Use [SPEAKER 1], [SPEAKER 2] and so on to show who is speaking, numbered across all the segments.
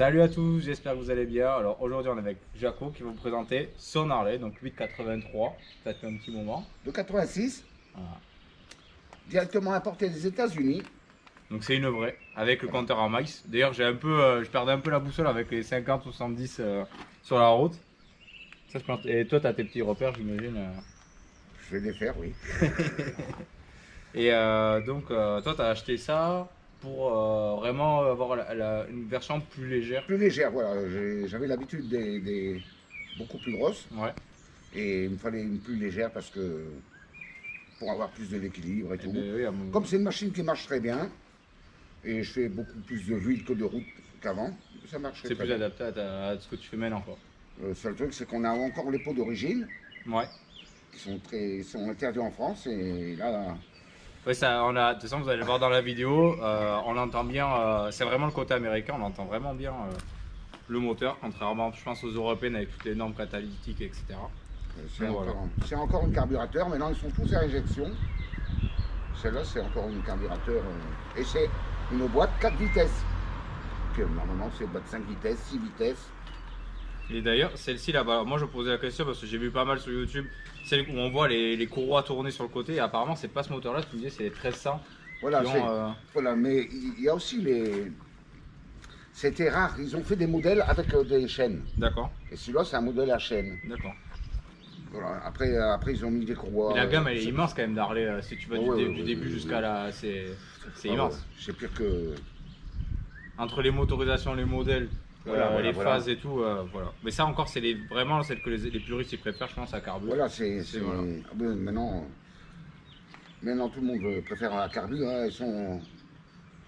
[SPEAKER 1] Salut à tous, j'espère que vous allez bien. Alors aujourd'hui on est avec Jaco qui va vous présenter son Harley, donc 883, ça fait un petit moment.
[SPEAKER 2] De 86,
[SPEAKER 1] Voilà.
[SPEAKER 2] directement importé des États-Unis.
[SPEAKER 1] Donc c'est une vraie, avec le compteur en miles. D'ailleurs je perdais un peu la boussole avec les 50-70 sur la route. Ça, et toi tu as tes petits repères j'imagine.
[SPEAKER 2] Je vais les faire, oui.
[SPEAKER 1] Et donc toi tu as acheté ça pour vraiment avoir une version plus légère.
[SPEAKER 2] Plus légère, voilà. J'avais l'habitude des beaucoup plus grosses.
[SPEAKER 1] Ouais.
[SPEAKER 2] Et il me fallait une plus légère parce que pour avoir plus de l'équilibre et tout.
[SPEAKER 1] Ben oui, à mon-
[SPEAKER 2] Comme c'est une machine qui marche très bien, et je fais beaucoup plus de ville que de route qu'avant, ça marche
[SPEAKER 1] c'est
[SPEAKER 2] très
[SPEAKER 1] plus
[SPEAKER 2] bien.
[SPEAKER 1] adapté à ce que tu fais maintenant quoi.
[SPEAKER 2] Le seul truc, c'est qu'on a encore les pots d'origine,
[SPEAKER 1] Ouais.
[SPEAKER 2] qui sont interdits en France, et là,
[SPEAKER 1] Oui, ça, de toute façon, vous allez le voir dans la vidéo, on entend bien, c'est vraiment le côté américain, on entend vraiment bien le moteur, contrairement, je pense, aux européennes avec toutes les normes catalytiques, etc.
[SPEAKER 2] c'est
[SPEAKER 1] Voilà.
[SPEAKER 2] encore un carburateur. Maintenant, ils sont tous à injection. Celle-là, c'est encore un carburateur. Et c'est une boîte 4 vitesses. Que normalement, c'est une boîte 5 vitesses, 6 vitesses.
[SPEAKER 1] Et d'ailleurs, celle-ci là-bas, moi je posais la question parce que j'ai vu pas mal sur YouTube, celle où on voit les courroies tourner sur le côté, et apparemment, c'est pas ce moteur-là, tu me disais, c'est les 1300.
[SPEAKER 2] Voilà,
[SPEAKER 1] qui ont,
[SPEAKER 2] voilà, mais il y a aussi les. C'était rare. Ils ont fait des modèles avec des chaînes.
[SPEAKER 1] D'accord,
[SPEAKER 2] Et celui-là, c'est un modèle à chaîne.
[SPEAKER 1] d'accord.
[SPEAKER 2] Voilà. Après, ils ont mis des courroies.
[SPEAKER 1] Et la gamme, elle est immense quand même d'Harley, si tu vas
[SPEAKER 2] Ouais,
[SPEAKER 1] du
[SPEAKER 2] ouais,
[SPEAKER 1] début
[SPEAKER 2] ouais,
[SPEAKER 1] jusqu'à
[SPEAKER 2] ouais.
[SPEAKER 1] là, c'est
[SPEAKER 2] Ah
[SPEAKER 1] immense.
[SPEAKER 2] ouais, c'est pire que.
[SPEAKER 1] Entre les motorisations, les modèles,
[SPEAKER 2] Voilà,
[SPEAKER 1] les
[SPEAKER 2] voilà.
[SPEAKER 1] phases et tout, voilà. Mais ça encore, c'est vraiment celles que les puristes ils préfèrent, je pense, à carbure.
[SPEAKER 2] Voilà, c'est.
[SPEAKER 1] Voilà.
[SPEAKER 2] Ah ben, maintenant, tout le monde préfère la carbu. Hein, ils sont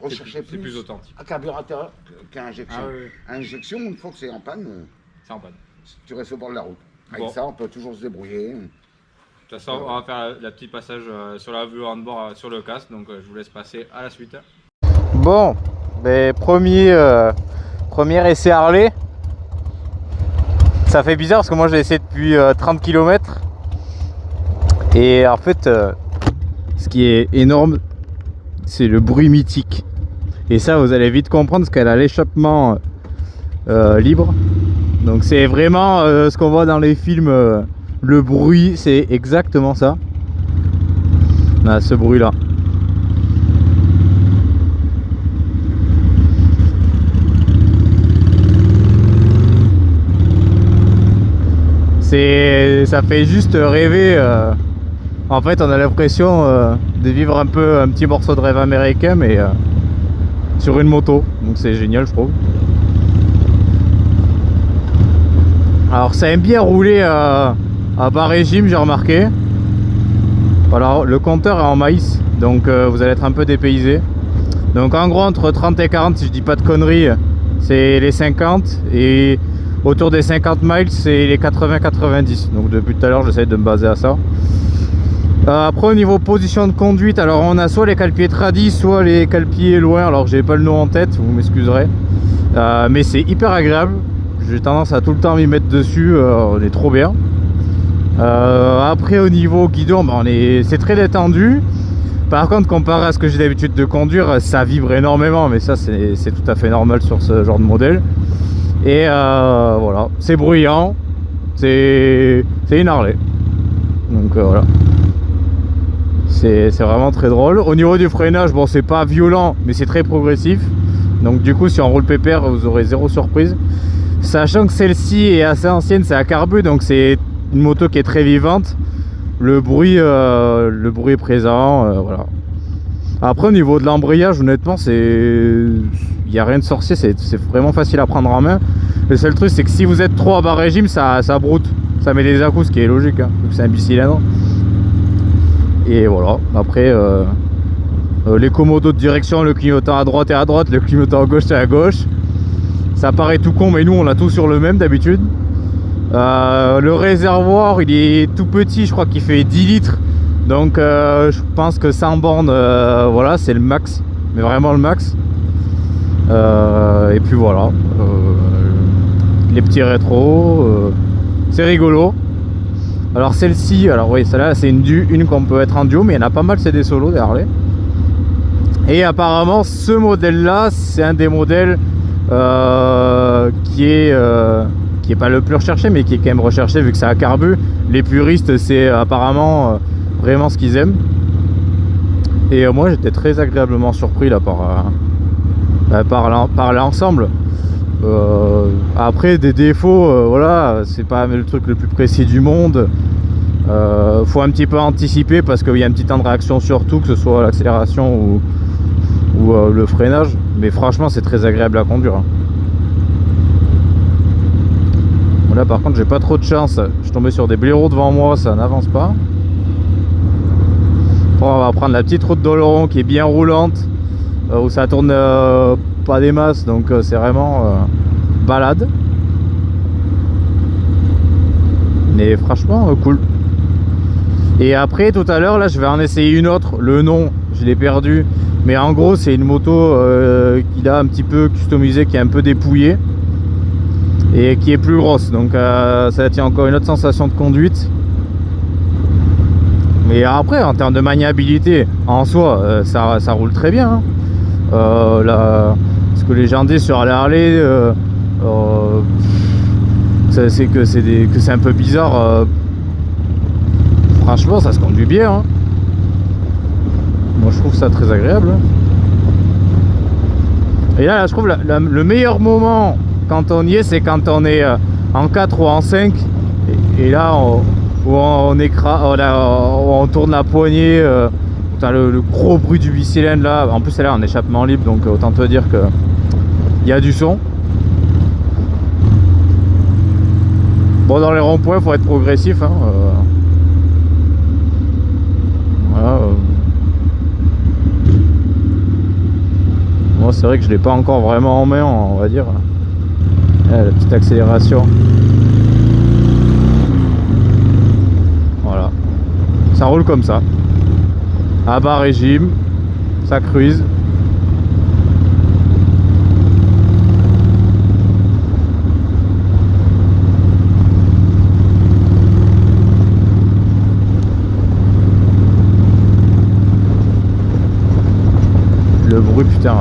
[SPEAKER 2] recherchés
[SPEAKER 1] C'est plus authentique.
[SPEAKER 2] à carburateur qu'à injection.
[SPEAKER 1] Ah oui, oui.
[SPEAKER 2] À injection, une fois que c'est en panne,
[SPEAKER 1] C'est en panne.
[SPEAKER 2] tu restes au bord de la route. Avec
[SPEAKER 1] Bon.
[SPEAKER 2] ça, on peut toujours se débrouiller.
[SPEAKER 1] De toute façon, on va faire la petite passage sur la vue en bord sur le casque, donc je vous laisse passer à la suite.
[SPEAKER 3] Bon, ben, premier essai Harley. Ça fait bizarre parce que moi j'ai essayé depuis 30 km. Et en fait, ce qui est énorme, c'est le bruit mythique. Et ça, vous allez vite comprendre parce qu'elle a l'échappement libre. Donc c'est vraiment ce qu'on voit dans les films, le bruit, c'est exactement ça. On a ce bruit là. Ça fait juste rêver. En fait, on a l'impression de vivre un petit morceau de rêve américain, mais sur une moto. Donc c'est génial, je trouve. Alors ça aime bien rouler à bas régime, j'ai remarqué. Alors le compteur est en maïs, donc vous allez être un peu dépaysé. Donc en gros entre 30 et 40, si je dis pas de conneries, c'est les 50, et autour des 50 miles c'est les 80-90. Donc depuis tout à l'heure j'essaie de me baser à ça. Après au niveau position de conduite, alors on a soit les cale-pieds tradis, soit les cale-pieds loin. Alors j'ai pas le nom en tête, vous m'excuserez, mais c'est hyper agréable. J'ai tendance à tout le temps m'y mettre dessus, on est trop bien. Après au niveau guidon, c'est très détendu. Par contre, comparé à ce que j'ai d'habitude de conduire, ça vibre énormément, mais ça c'est tout à fait normal sur ce genre de modèle. Et voilà, c'est bruyant, c'est une Harley. Donc voilà, c'est vraiment très drôle. Au niveau du freinage, bon, c'est pas violent, mais c'est très progressif. Donc du coup, si on roule pépère, vous aurez zéro surprise. Sachant que celle-ci est assez ancienne, c'est à carbu, donc c'est une moto qui est très vivante. Le bruit est présent, voilà. Après au niveau de l'embrayage, honnêtement, il n'y a rien de sorcier, c'est vraiment facile à prendre en main. Le seul truc, c'est que si vous êtes trop à bas régime, ça broute, ça met des à-coups, ce qui est logique, hein, vu que c'est un bicylindre. Et voilà, après les commodos de direction, le clignotant à droite et à droite, le clignotant à gauche et à gauche. Ça paraît tout con, mais nous on l'a tout sur le même d'habitude. Le réservoir il est tout petit, je crois qu'il fait 10 litres. Donc je pense que 100 bornes, voilà, c'est le max. Mais vraiment le max. Et puis voilà. Les petits rétros. C'est rigolo. Alors celle-ci, alors oui, celle-là c'est une qu'on peut être en duo, mais il y en a pas mal, c'est des solos, des Harley. Et apparemment ce modèle-là, c'est un des modèles qui est pas le plus recherché, mais qui est quand même recherché vu que ça a carbu. Les puristes, c'est apparemment vraiment ce qu'ils aiment. Et moi, j'étais très agréablement surpris là par l'ensemble. Après, des défauts, voilà, c'est pas le truc le plus précis du monde. Faut un petit peu anticiper parce qu'il y a un petit temps de réaction surtout, que ce soit l'accélération ou le freinage. Mais franchement, c'est très agréable à conduire. Là, par contre, j'ai pas trop de chance. Je suis tombé sur des blaireaux devant moi, ça n'avance pas. Bon, on va prendre la petite route d'Oloron qui est bien roulante, où ça tourne pas des masses, donc c'est vraiment balade. Mais franchement, cool. Et après, tout à l'heure, là, je vais en essayer une autre. Le nom, je l'ai perdu. Mais en gros, c'est une moto qu'il a un petit peu customisée, qui est un peu dépouillée. Et qui est plus grosse. Donc, ça tient encore une autre sensation de conduite. Mais après, en termes de maniabilité, en soi, ça roule très bien. Hein. Ce que les gens disent sur la Harley, c'est que c'est un peu bizarre. Franchement, ça se conduit bien. Hein. Moi, je trouve ça très agréable. Et là, je trouve le meilleur moment quand on y est, c'est quand on est en 4 ou en 5. Et là, on tourne la poignée. T'as le gros bruit du 8 cylindres là. En plus, c'est là en échappement libre, donc autant te dire que il y a du son. Bon, dans les ronds-points, il faut être progressif. Hein. Voilà. Moi, c'est vrai que je l'ai pas encore vraiment en main, on va dire. Là, la petite accélération. Voilà. Ça roule comme ça. À bas régime, ça cruise. Le bruit, putain.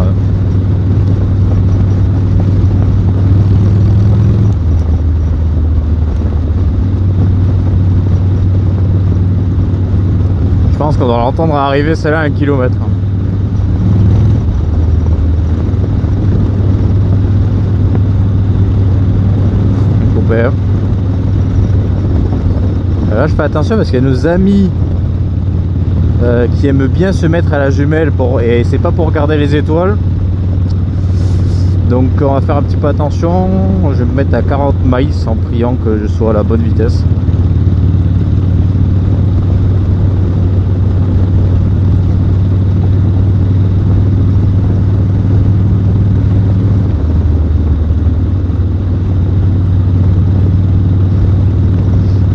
[SPEAKER 3] Je pense qu'on doit l'entendre arriver celle-là à 1 km. Là, je fais attention parce qu'il y a nos amis qui aiment bien se mettre à la jumelle et c'est pas pour regarder les étoiles. Donc on va faire un petit peu attention. Je vais me mettre à 40 miles en priant que je sois à la bonne vitesse.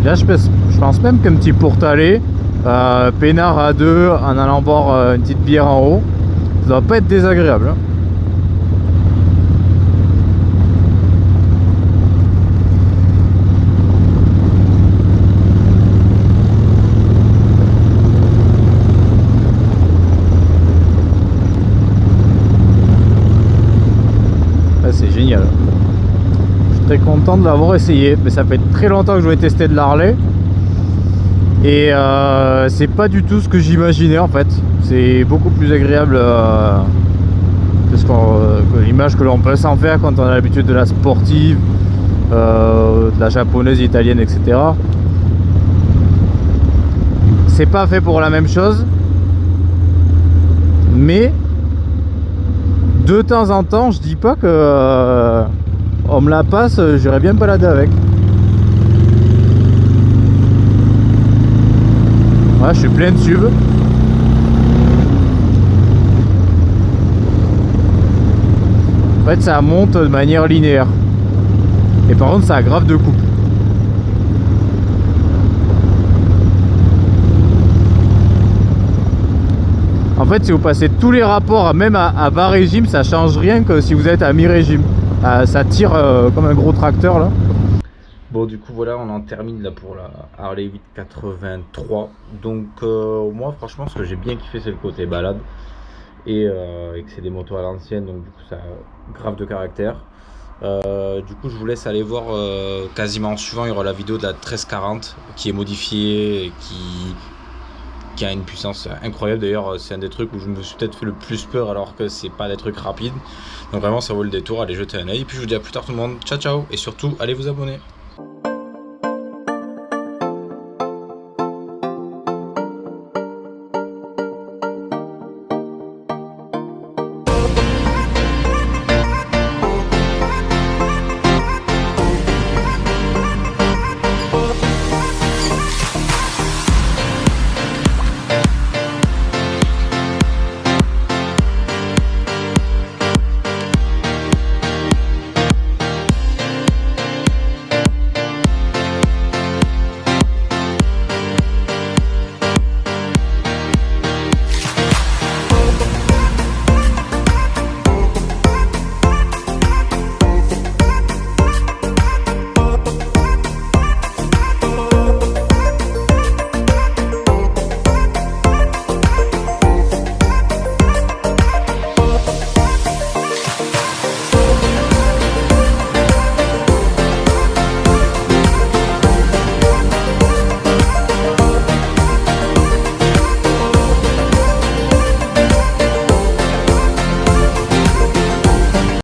[SPEAKER 3] Là, je pense même qu'un petit pourtalais, peinard à deux, en allant boire une petite bière en haut, ça doit pas être désagréable. Hein. Là, c'est génial. Très content de l'avoir essayé, mais ça fait très longtemps que je voulais tester de l'Harley et c'est pas du tout ce que j'imaginais en fait. C'est beaucoup plus agréable que l'image que l'on peut s'en faire quand on a l'habitude de la sportive, de la japonaise, italienne, etc. C'est pas fait pour la même chose, mais de temps en temps, je dis pas que on me la passe, j'irais bien balader avec. Ouais, je suis plein de sub. En fait, ça monte de manière linéaire. Et par contre, ça aggrave de coupe. En fait, si vous passez tous les rapports, même à bas régime, ça change rien que si vous êtes à mi-régime. Ça tire comme un gros tracteur là. Bon, du coup voilà, on en termine là pour la Harley 883. Donc moi franchement, ce que j'ai bien kiffé, c'est le côté balade et que c'est des motos à l'ancienne, donc du coup ça a grave de caractère.
[SPEAKER 1] Du coup, je vous laisse aller voir quasiment en suivant. Il y aura la vidéo de la 1340 qui est modifiée et qui a une puissance incroyable. D'ailleurs, c'est un des trucs où je me suis peut-être fait le plus peur alors que c'est pas des trucs rapides. Donc vraiment, ça vaut le détour. Allez jeter un œil. Et puis je vous dis à plus tard tout le monde. Ciao ciao. Et surtout, allez vous abonner.